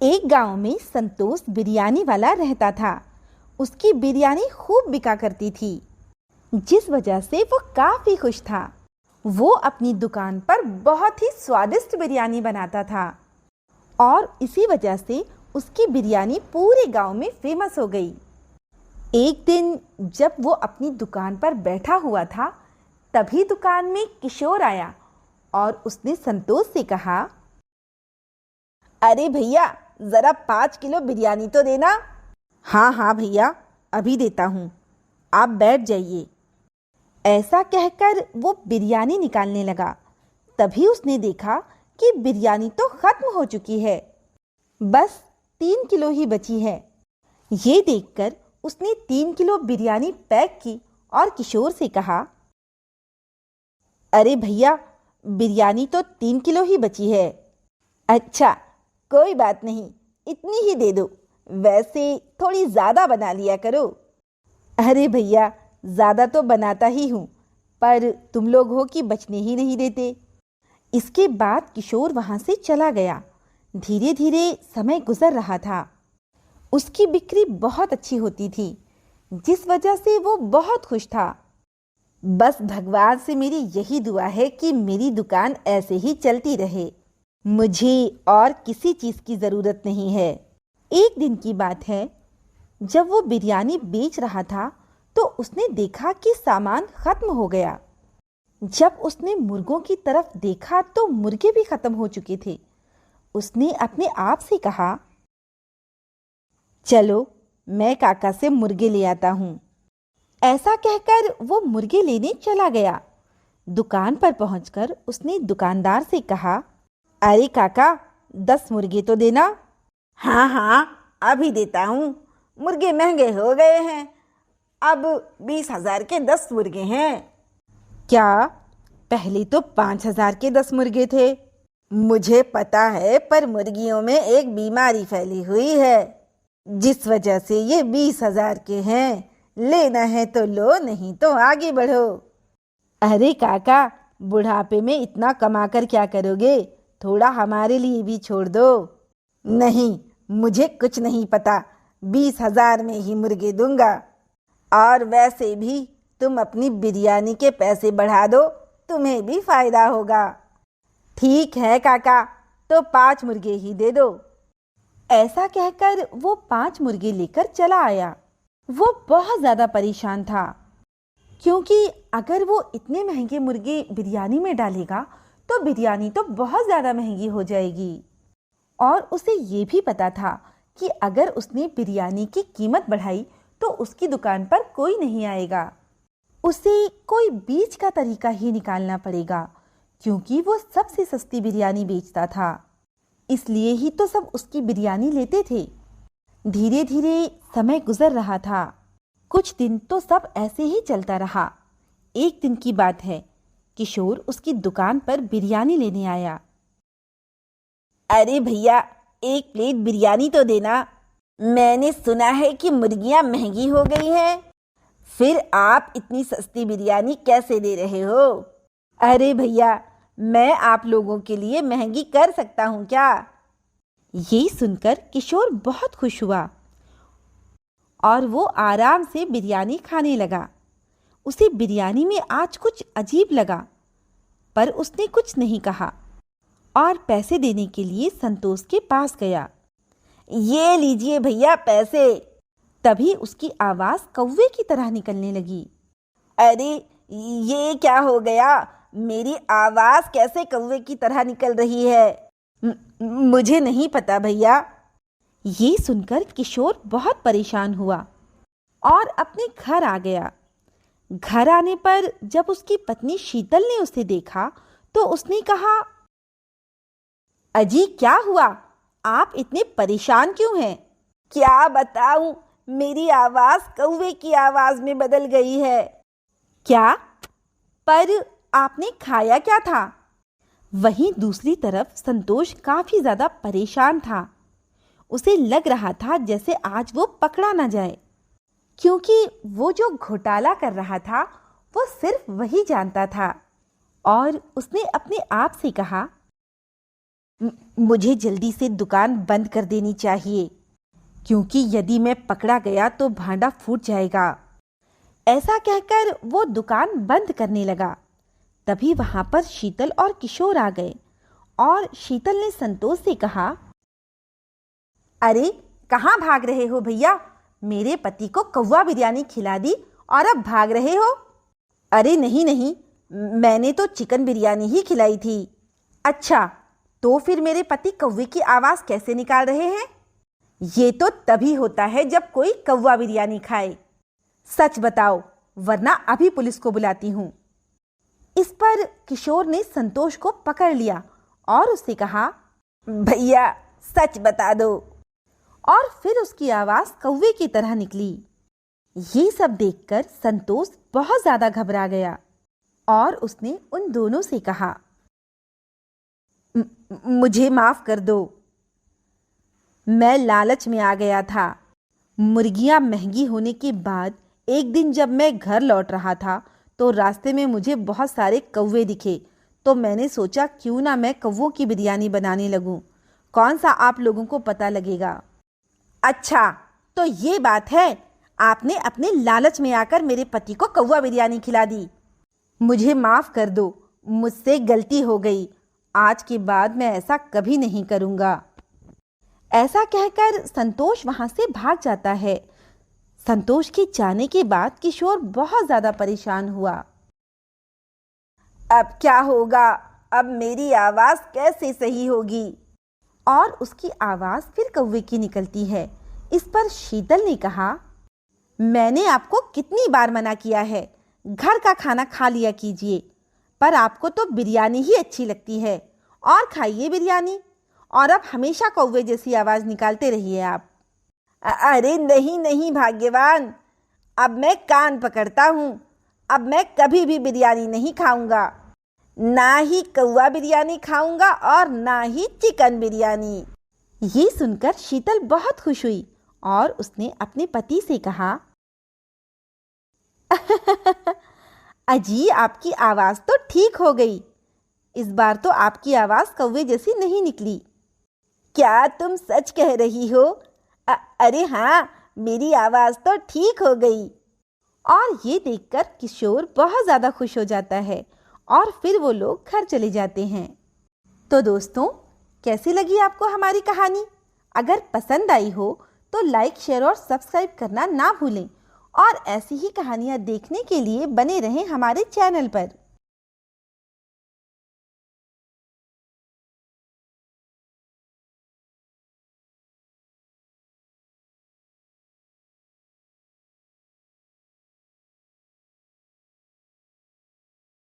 एक गांव में संतोष बिरयानी वाला रहता था। उसकी बिरयानी खूब बिका करती थी, जिस वजह से वो काफी खुश था। वो अपनी दुकान पर बहुत ही स्वादिष्ट बिरयानी बनाता था और इसी वजह से उसकी बिरयानी पूरे गांव में फेमस हो गई। एक दिन जब वो अपनी दुकान पर बैठा हुआ था, तभी दुकान में किशोर आया और उसने संतोष से कहा, अरे भैया, जरा 5 किलो बिरयानी तो देना। हाँ हाँ भैया, अभी देता हूँ, आप बैठ जाइए। ऐसा कहकर वो बिरयानी निकालने लगा। तभी उसने देखा कि बिरयानी तो खत्म हो चुकी है, बस 3 किलो ही बची है। ये देखकर उसने 3 किलो बिरयानी पैक की और किशोर से कहा, अरे भैया, बिरयानी तो 3 किलो ही बची है। अच्छा, कोई बात नहीं, इतनी ही दे दो, वैसे थोड़ी ज़्यादा बना लिया करो। अरे भैया, ज़्यादा तो बनाता ही हूँ, पर तुम लोग हो कि बचने ही नहीं देते। इसके बाद किशोर वहाँ से चला गया। धीरे धीरे समय गुजर रहा था। उसकी बिक्री बहुत अच्छी होती थी, जिस वजह से वो बहुत खुश था। बस भगवान से मेरी यही दुआ है कि मेरी दुकान ऐसे ही चलती रहे। मुझे और किसी चीज़ की ज़रूरत नहीं है। एक दिन की बात है, जब वो बिरयानी बेच रहा था तो उसने देखा कि सामान खत्म हो गया। जब उसने मुर्गों की तरफ देखा तो मुर्गे भी खत्म हो चुके थे। उसने अपने आप से कहा, चलो मैं काका से मुर्गे ले आता हूँ। ऐसा कहकर वो मुर्गे लेने चला गया। दुकान पर पहुंचकर उसने दुकानदार से कहा, अरे काका, 10 मुर्गे तो देना। हाँ हाँ, अभी देता हूँ, मुर्गे महंगे हो गए हैं, अब 20,000 के 10 मुर्गे हैं। क्या? पहले तो 5,000 के 10 मुर्गे थे। मुझे पता है, पर मुर्गियों में एक बीमारी फैली हुई है, जिस वजह से ये 20,000 के हैं। लेना है तो लो, नहीं तो आगे बढ़ो। अरे काका, बुढ़ापे में इतना कमाकर क्या करोगे? थोड़ा हमारे लिए भी छोड़ दो। नहीं, मुझे कुछ नहीं पता, 20,000 में ही मुर्गे दूंगा। और वैसे भी तुम अपनी बिरयानी के पैसे बढ़ा दो, तुम्हें भी फायदा होगा। ठीक है काका, तो 5 मुर्गे ही दे दो। ऐसा कहकर वो 5 मुर्गे लेकर चला आया। वो बहुत ज़्यादा परेशान था, क्योंकि अगर वो इतने महंगे मुर्गे बिरयानी में डालेगा तो बिरयानी तो बहुत ज़्यादा महंगी हो जाएगी। और उसे ये भी पता था कि अगर उसने बिरयानी की कीमत बढ़ाई तो उसकी दुकान पर कोई नहीं आएगा। उसे कोई बीच का तरीका ही निकालना पड़ेगा, क्योंकि वो सबसे सस्ती बिरयानी बेचता था। इसलिए ही तो सब उसकी बिरयानी लेते थे। धीरे धीरे समय गुजर रहा था। कुछ दिन तो सब ऐसे ही चलता रहा। एक दिन की बात है, किशोर उसकी दुकान पर बिरयानी लेने आया। अरे भैया, 1 प्लेट बिरयानी तो देना। मैंने सुना है कि मुर्गियां महंगी हो गई हैं, फिर आप इतनी सस्ती बिरयानी कैसे दे रहे हो? अरे भैया, मैं आप लोगों के लिए महंगी कर सकता हूँ क्या? ये सुनकर किशोर बहुत खुश हुआ और वो आराम से बिरयानी खाने लगा। उसे बिरयानी में आज कुछ अजीब लगा, पर उसने कुछ नहीं कहा और पैसे देने के लिए संतोष के पास गया। ये लीजिए भैया पैसे। तभी उसकी आवाज़ कौवे की तरह निकलने लगी। अरे, ये क्या हो गया? मेरी आवाज़ कैसे कौवे की तरह निकल रही है? मुझे नहीं पता भैया। ये सुनकर किशोर बहुत परेशान हुआ और अपने घर आ गया। घर आने पर जब उसकी पत्नी शीतल ने उसे देखा तो उसने कहा, अजी क्या हुआ? आप इतने परेशान क्यों हैं? क्या बताऊं, मेरी आवाज़ कौवे की आवाज़ में बदल गई है। क्या? पर आपने खाया क्या था? वहीं दूसरी तरफ संतोष काफी ज्यादा परेशान था। उसे लग रहा था जैसे आज वो पकड़ा ना जाए, क्योंकि वो जो घोटाला कर रहा था वो सिर्फ वही जानता था। और उसने अपने आप से कहा, मुझे जल्दी से दुकान बंद कर देनी चाहिए, क्योंकि यदि मैं पकड़ा गया तो भांडा फूट जाएगा। ऐसा कहकर वो दुकान बंद करने लगा। तभी वहां पर शीतल और किशोर आ गए और शीतल ने संतोष से कहा, अरे कहाँ भाग रहे हो भैया? मेरे पति को कौवा बिरयानी खिला दी और अब भाग रहे हो? अरे नहीं नहीं, मैंने तो चिकन बिरयानी ही खिलाई थी। अच्छा, तो फिर मेरे पति कौवे की आवाज़ कैसे निकाल रहे हैं? ये तो तभी होता है जब कोई कौवा बिरयानी खाए। सच बताओ, वरना अभी पुलिस को बुलाती हूँ। इस पर किशोर ने संतोष को पकड़ लिया और उससे कहा, भैया सच बता दो। और फिर उसकी आवाज़ कौवे की तरह निकली। ये सब देखकर संतोष बहुत ज़्यादा घबरा गया और उसने उन दोनों से कहा, मुझे माफ़ कर दो, मैं लालच में आ गया था। मुर्गियां महंगी होने के बाद एक दिन जब मैं घर लौट रहा था तो रास्ते में मुझे बहुत सारे कौवे दिखे, तो मैंने सोचा क्यों ना मैं कौवों की बिरयानी बनाने लगूं। कौन सा आप लोगों को पता लगेगा। अच्छा, तो ये बात है, आपने अपने लालच में आकर मेरे पति को कौवा बिरयानी खिला दी। मुझे माफ़ कर दो, मुझसे गलती हो गई। आज के बाद मैं ऐसा कभी नहीं करूँगा। ऐसा कहकर संतोष वहाँ से भाग जाता है। संतोष के जाने के बाद किशोर बहुत ज़्यादा परेशान हुआ। अब क्या होगा? अब मेरी आवाज़ कैसे सही होगी? और उसकी आवाज़ फिर कौवे की निकलती है। इस पर शीतल ने कहा, मैंने आपको कितनी बार मना किया है, घर का खाना खा लिया कीजिए, पर आपको तो बिरयानी ही अच्छी लगती है। और खाइए बिरयानी, और अब हमेशा कौवे जैसी आवाज़ निकालते रहिए आप। अरे नहीं नहीं भाग्यवान, अब मैं कान पकड़ता हूँ। अब मैं कभी भी बिरयानी नहीं खाऊंगा, ना ही कौवा बिरयानी खाऊंगा और ना ही चिकन बिरयानी। ये सुनकर शीतल बहुत खुश हुई और उसने अपने पति से कहा, अजी आपकी आवाज़ तो ठीक हो गई। इस बार तो आपकी आवाज़ कौवे जैसी नहीं निकली। क्या तुम सच कह रही हो? अरे हाँ, मेरी आवाज़ तो ठीक हो गई। और ये देखकर किशोर बहुत ज़्यादा खुश हो जाता है और फिर वो लोग घर चले जाते हैं। तो दोस्तों, कैसी लगी आपको हमारी कहानी? अगर पसंद आई हो तो लाइक, शेयर और सब्सक्राइब करना ना भूलें और ऐसी ही कहानियाँ देखने के लिए बने रहें हमारे चैनल पर।